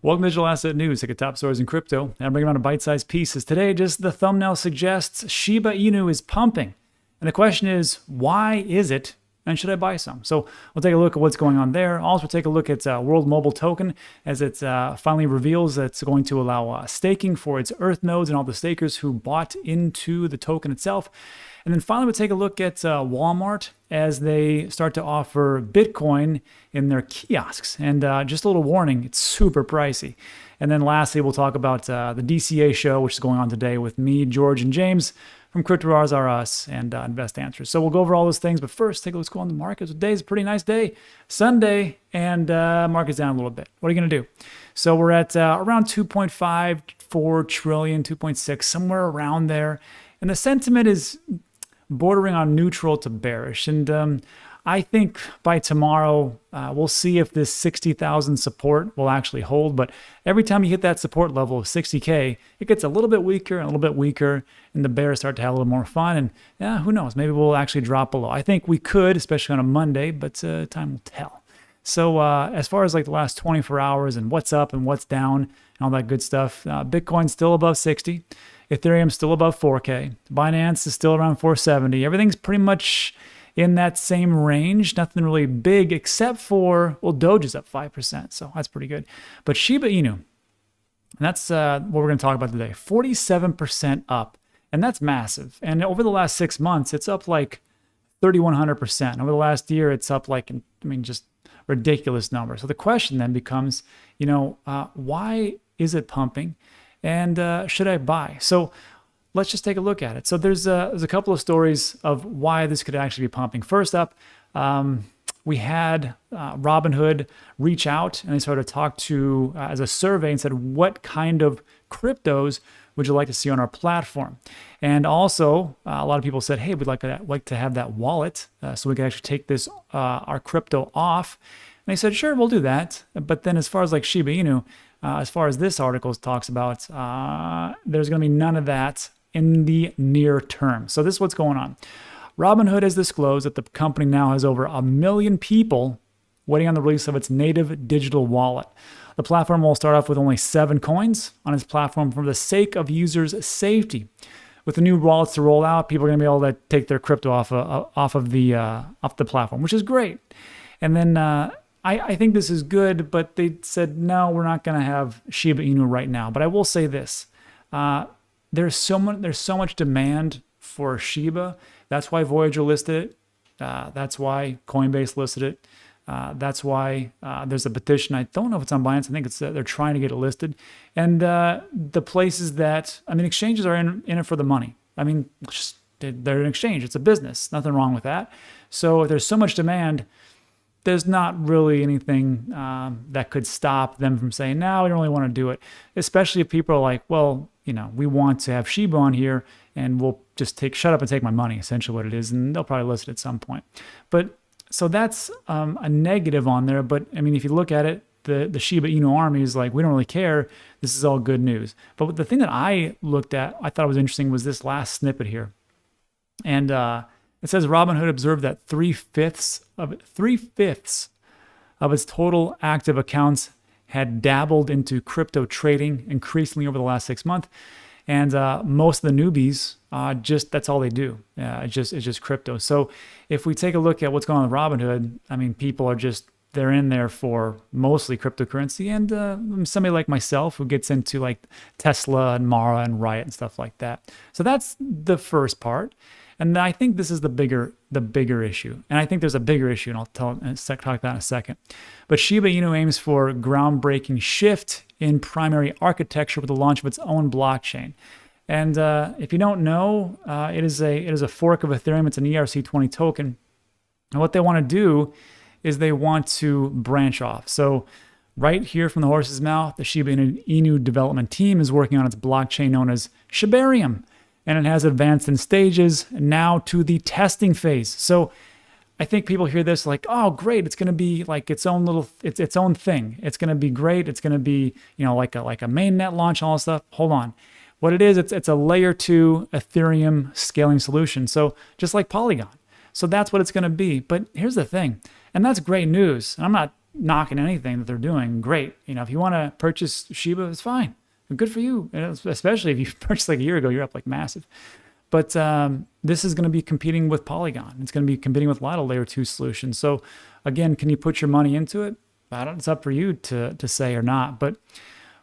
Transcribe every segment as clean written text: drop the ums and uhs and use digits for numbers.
Welcome to Digital Asset News. Take a top stories in crypto, and I'm bringing around a bite-sized pieces. Today, just the thumbnail suggests Shiba Inu is pumping. And the question is, why is it? And should I buy some? So we'll take a look at what's going on there. Also, take a look at WorldMobile Token as it finally reveals that it's going to allow staking for its Earth nodes and all the stakers who bought into the token itself. And then finally, we'll take a look at Wal-Mart as they start to offer Bitcoin in their kiosks. And just a little warning, it's super pricey. And then lastly, we'll talk about the DCA show, which is going on today with me, George, and James from CryptoRars R Us and Invest Answers. So we'll go over all those things, but first, take a look at what's going on in the markets. Today's a pretty nice day, Sunday, and market's down a little bit. What are you going to do? So we're at around 2.54 trillion, 2.6, somewhere around there. And the sentiment is bordering on neutral to bearish. And I think by tomorrow, we'll see if this 60,000 support will actually hold. But every time you hit that support level of 60K, it gets a little bit weaker and a little bit weaker, and the bears start to have a little more fun. And yeah, who knows? Maybe we'll actually drop below. I think we could, especially on a Monday, but time will tell. So as far as like the last 24 hours and what's up and what's down and all that good stuff, Bitcoin's still above 60. Ethereum's still above 4K. Binance is still around 470. Everything's pretty much in that same range. Nothing really big except for, well, Doge is up 5%. So that's pretty good. But Shiba Inu, and that's what we're going to talk about today. 47% up. And that's massive. And over the last 6 months, it's up like 3,100%. Over the last year, it's up like, just ridiculous numbers. So the question then becomes, why is it pumping? And should I buy? So let's just take a look at it. So there's a couple of stories of why this could actually be pumping. First up, we had Robinhood reach out and they sort of talked to as a survey and said, what kind of cryptos would you like to see on our platform? And also, a lot of people said, hey, we'd like to have that wallet so we can actually take this our crypto off. And they said, sure, we'll do that. But then as far as like Shiba Inu, as far as this article talks about, there's going to be none of that in the near term. So this is what's going on. Robinhood has disclosed that the company now has over 1 million people waiting on the release of its native digital wallet. The platform will start off with only 7 coins on its platform for the sake of users' safety. With the new wallets to roll out, people are going to be able to take their crypto off of the platform, which is great. And then I think this is good, but they said, no, we're not going to have Shiba Inu right now. But I will say this. There's so much demand for Shiba. That's why Voyager listed it. That's why Coinbase listed it. That's why there's a petition. I don't know if it's on Binance. I think it's they're trying to get it listed. And the places that, exchanges are in it for the money. They're an exchange. It's a business. Nothing wrong with that. So if there's so much demand, there's not really anything that could stop them from saying, no, we don't really want to do it. Especially if people are like, well, we want to have Shiba on here and we'll just shut up and take my money, essentially what it is. And they'll probably list it at some point. But so that's a negative on there. But if you look at it, the Shiba Inu army is like, we don't really care. This is all good news. But the thing that I looked at, I thought was interesting was this last snippet here. And it says Robinhood observed that 3/5 of its total active accounts had dabbled into crypto trading increasingly over the last 6 months. And most of the newbies, that's all they do. It's just crypto. So if we take a look at what's going on with Robinhood, people are they're in there for mostly cryptocurrency. And somebody like myself who gets into like Tesla and Mara and Riot and stuff like that. So that's the first part. And I think this is the bigger issue. And I think there's a bigger issue, and I'll talk about that in a second. But Shiba Inu aims for groundbreaking shift in primary architecture with the launch of its own blockchain. And if you don't know, it is a fork of Ethereum. It's an ERC20 token. And what they want to do is they want to branch off. So right here from the horse's mouth, the Shiba Inu development team is working on its blockchain known as Shibarium. And it has advanced in stages now to the testing phase. So I think people hear this like, oh, great, it's going to be like its own thing. It's going to be great. It's going to be, like a mainnet launch, all that stuff. Hold on. What it is, it's a layer 2 Ethereum scaling solution. So just like Polygon. So that's what it's going to be. But here's the thing, and that's great news. And I'm not knocking anything that they're doing. Great. If you want to purchase Shiba, it's fine. Good for you. Especially if you purchased like a year ago, you're up like massive. But this is going to be competing with Polygon. It's going to be competing with a lot of layer 2 solutions. So again, can you put your money into it? It's up for you to say or not. But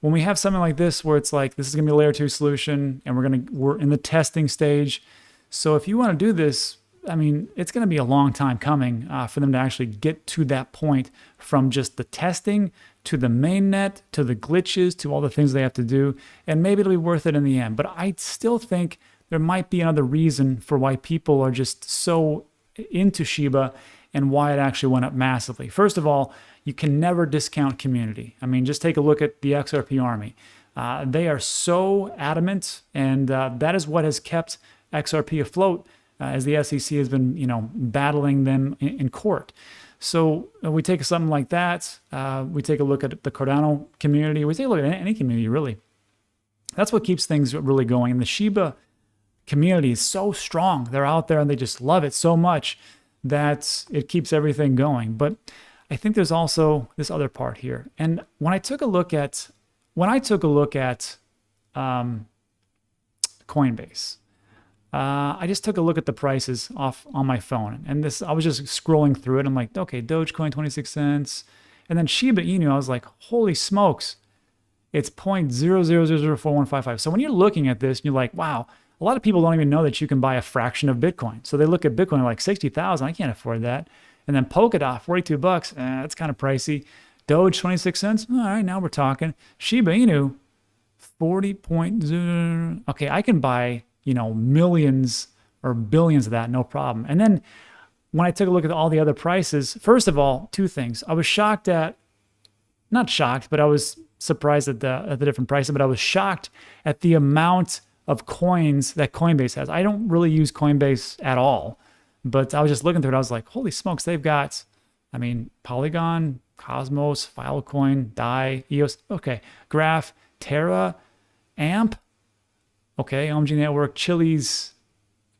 when we have something like this, where it's like, this is going to be a layer 2 solution and we're in the testing stage. So if you want to do this, it's going to be a long time coming for them to actually get to that point, from just the testing to the mainnet, to the glitches, to all the things they have to do. And maybe it'll be worth it in the end. But I still think there might be another reason for why people are just so into Shiba and why it actually went up massively. First of all, you can never discount community. Just take a look at the XRP army. They are so adamant, and that is what has kept XRP afloat as the SEC has been, battling them in court. So we take something like that. We take a look at the Cardano community. We take a look at any community, really. That's what keeps things really going. And the Shiba community is so strong. They're out there and they just love it so much that it keeps everything going. But I think there's also this other part here. And when I took a look at Coinbase, I just took a look at the prices off on my phone, and I was just scrolling through it. I'm like, okay, Dogecoin 26 cents, and then Shiba Inu. I was like, holy smokes, it's 0.00004155. So when you're looking at this, and you're like, wow, a lot of people don't even know that you can buy a fraction of Bitcoin. So they look at Bitcoin like 60,000. I can't afford that. And then Polkadot, $42. That's kind of pricey. Doge, 26 cents. All right, now we're talking. Shiba Inu, 40.0. Okay, I can buy, millions or billions of that, no problem. And then when I took a look at all the other prices, first of all, two things. I was not shocked, but I was surprised at the different prices, but I was shocked at the amount of coins that Coinbase has. I don't really use Coinbase at all, but I was just looking through it. I was like, holy smokes, they've got, Polygon, Cosmos, Filecoin, DAI, EOS, okay, Graph, Terra, AMP, okay, OMG Network, Chili's,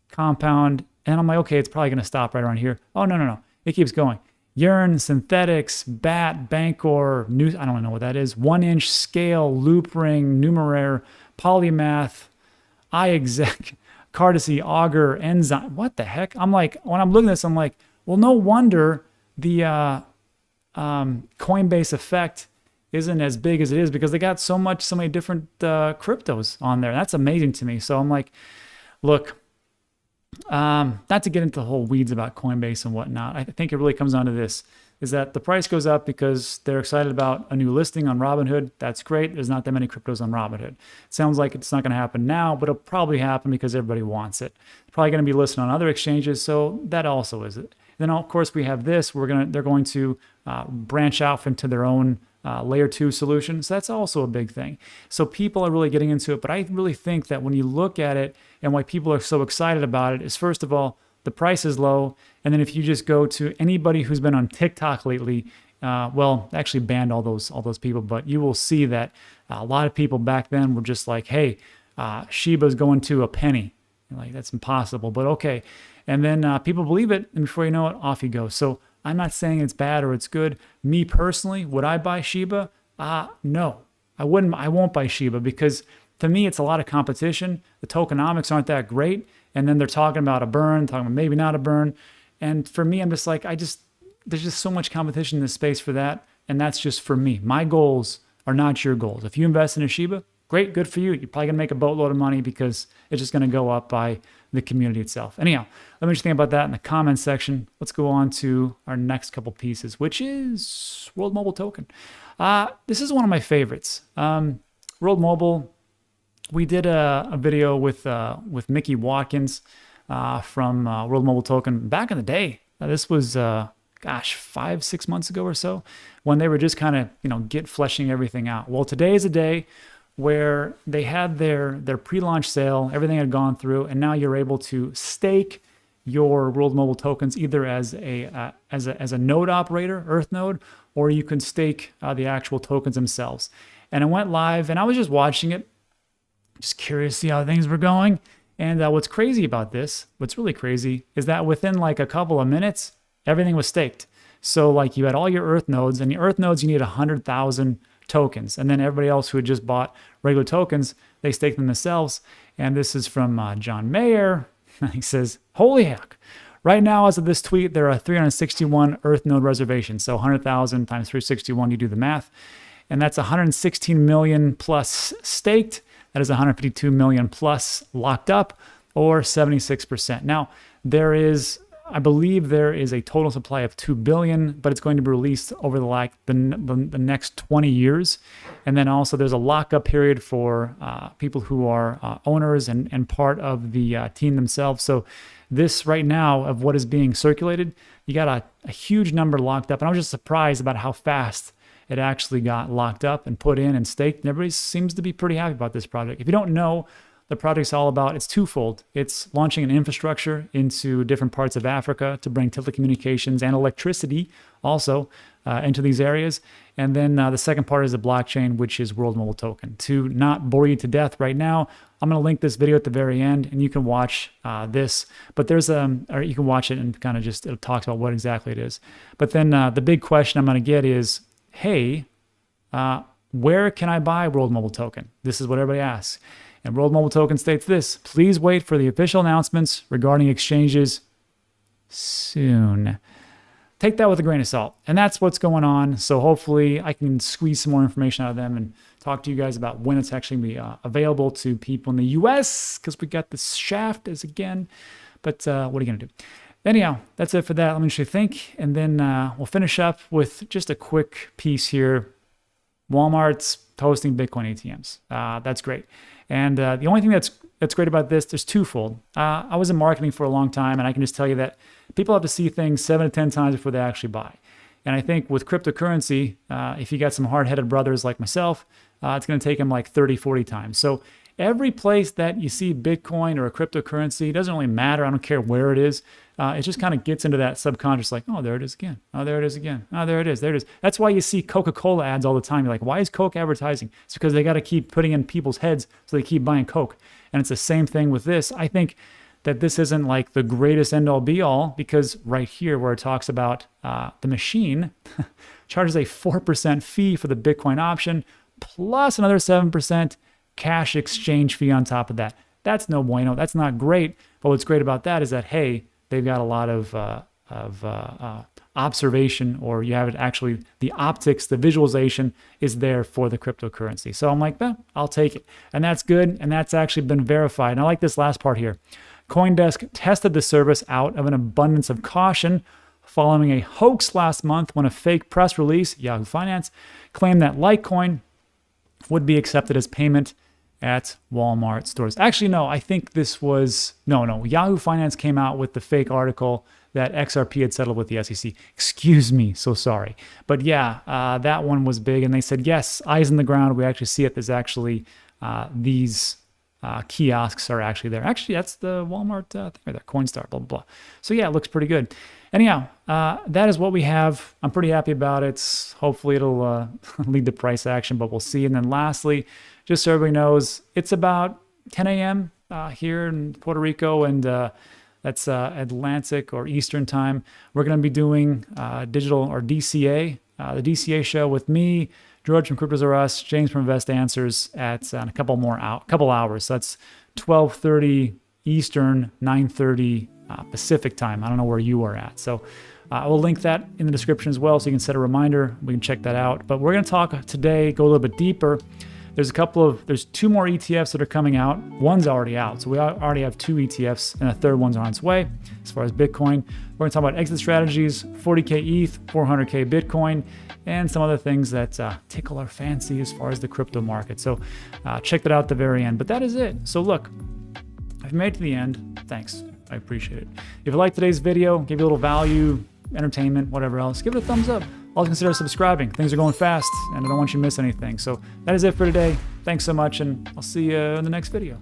Compound, and I'm like, okay, it's probably going to stop right around here. Oh, no. It keeps going. Yearn, Synthetics, BAT, Bancor, News, I don't know what that is, 1inch, Scale, Loopring, Numeraire, Polymath, iExec, Cardacy, Augur, Enzyme. What the heck? I'm like, when I'm looking at this, I'm like, well, no wonder the Coinbase effect isn't as big as it is, because they got so many different cryptos on there. That's amazing to me. So I'm like, look, not to get into the whole weeds about Coinbase and whatnot, I think it really comes down to this, is that the price goes up because they're excited about a new listing on Robinhood. That's great. There's not that many cryptos on Robinhood. It sounds like it's not going to happen now, but it'll probably happen because everybody wants it. It's probably going to be listed on other exchanges, so that also is it. Then, of course, we have this. They're going to branch out into their own layer 2 solutions. That's also a big thing. So people are really getting into it. But I really think that when you look at it and why people are so excited about it is, first of all, the price is low. And then if you just go to anybody who's been on TikTok lately, actually banned all those people, but you will see that a lot of people back then were just like, hey, Shiba's going to a penny. Like, that's impossible, but okay. And then people believe it, and before you know it, off you go. So I'm not saying it's bad or it's good. Me personally, would I buy Shiba? No, I wouldn't. I won't buy Shiba, because to me, it's a lot of competition. The tokenomics aren't that great. And then they're talking about a burn, talking about maybe not a burn. And for me, I'm just like, there's just so much competition in this space for that. And that's just for me. My goals are not your goals. If you invest in a Shiba, great, good for you. You're probably going to make a boatload of money because it's just going to go up by the community itself. Anyhow, let me just think about that in the comments section. Let's go on to our next couple pieces, which is WorldMobile Token. This is one of my favorites. WorldMobile, we did a video with Mickey Watkins from WorldMobile Token back in the day. This was 5-6 months ago or so, when they were just kind of fleshing everything out. Well, today is a day where they had their pre-launch sale, everything had gone through, and now you're able to stake your WorldMobile tokens either as a node operator, Earth node, or you can stake the actual tokens themselves. And it went live, and I was just watching it, just curious to see how things were going. And what's crazy about this, what's really crazy, is that within like a couple of minutes, everything was staked. So like you had all your Earth nodes, and your Earth nodes, you need 100,000 tokens. And then everybody else who had just bought regular tokens, they stake them themselves. And this is from John Mayer. He says, holy heck. Right now, as of this tweet, there are 361 Earth node reservations. So 100,000 times 361, you do the math. And that's 116 million plus staked. That is 152 million plus locked up, or 76%. Now, I believe there is a total supply of 2 billion, but it's going to be released over the next 20 years. And then also there's a lockup period for people who are owners and part of the team themselves. So this right now of what is being circulated, you got a huge number locked up. And I was just surprised about how fast it actually got locked up and put in and staked. And everybody seems to be pretty happy about this project. If you don't know, the project's all about, it's twofold. It's launching an infrastructure into different parts of Africa to bring telecommunications and electricity also into these areas. And then the second part is the blockchain, which is WorldMobile Token. To not bore you to death right now, I'm going to link this video at the very end, and you can watch this. But or you can watch it and kind of it talks about what exactly it is. But then the big question I'm going to get is, hey, where can I buy WorldMobile Token? This is what everybody asks. And WorldMobile Token states this: please wait for the official announcements regarding exchanges soon. Take that with a grain of salt. And that's what's going on. So hopefully I can squeeze some more information out of them and talk to you guys about when it's actually going to be available to people in the US, because we got this shaft as again. But what are you going to do? Anyhow, that's it for that. Let me actually think. And then we'll finish up with just a quick piece here. Walmart's hosting Bitcoin ATMs. That's great. And the only thing that's great about this, there's twofold. I was in marketing for a long time, and I can just tell you that people have to see things 7 to 10 times before they actually buy. And I think with cryptocurrency, if you got some hard-headed brothers like myself, it's going to take them like 30, 40 times. So every place that you see Bitcoin or a cryptocurrency, it doesn't really matter. I don't care where it is. It just kind of gets into that subconscious, like, oh, there it is again. Oh, there it is again. Oh, there it is. There it is. That's why you see Coca-Cola ads all the time. You're like, why is Coke advertising? It's because they got to keep putting in people's heads so they keep buying Coke. And it's the same thing with this. I think that this isn't like the greatest end-all be-all, because right here where it talks about the machine charges a 4% fee for the Bitcoin option, plus another 7% cash exchange fee on top of that. That's no bueno. That's not great. But what's great about that is that, hey, they've got a lot of observation, or you have it actually, the optics, the visualization is there for the cryptocurrency. So I'm like, I'll take it. And that's good. And that's actually been verified. And I like this last part here. CoinDesk tested the service out of an abundance of caution following a hoax last month when a fake press release, Yahoo Finance, claimed that Litecoin would be accepted as payment at Walmart stores. Actually, no, I think this was, no. Yahoo Finance came out with the fake article that XRP had settled with the SEC. Excuse me, so sorry. But yeah, that one was big. And they said, yes, eyes on the ground. We actually see it. There's actually these kiosks are actually there. Actually, that's the Walmart thing right there, Coinstar, blah, blah, blah. So yeah, it looks pretty good. Anyhow, that is what we have. I'm pretty happy about it. Hopefully it'll lead to price action, but we'll see. And then lastly, just so everybody knows, it's about 10 a.m. Here in Puerto Rico, and that's Atlantic or Eastern time. We're going to be doing digital or DCA, the DCA show with me, George from Cryptos R Us, James from Invest Answers at a couple hours. So that's 12:30 Eastern, 9:30 Pacific time. I don't know where you are at. So I will link that in the description as well, so you can set a reminder. We can check that out. But we're going to talk today, go a little bit deeper. There's two more ETFs that are coming out. One's already out. So we already have 2 ETFs, and a third one's on its way. As far as Bitcoin, we're going to talk about exit strategies, 40K ETH, 400K Bitcoin, and some other things that tickle our fancy as far as the crypto market. So check that out at the very end. But that is it. So look, if you made it to the end, thanks. I appreciate it. If you liked today's video, give you a little value, entertainment, whatever else, give it a thumbs up. Also consider subscribing. Things are going fast, and I don't want you to miss anything. So that is it for today. Thanks so much, and I'll see you in the next video.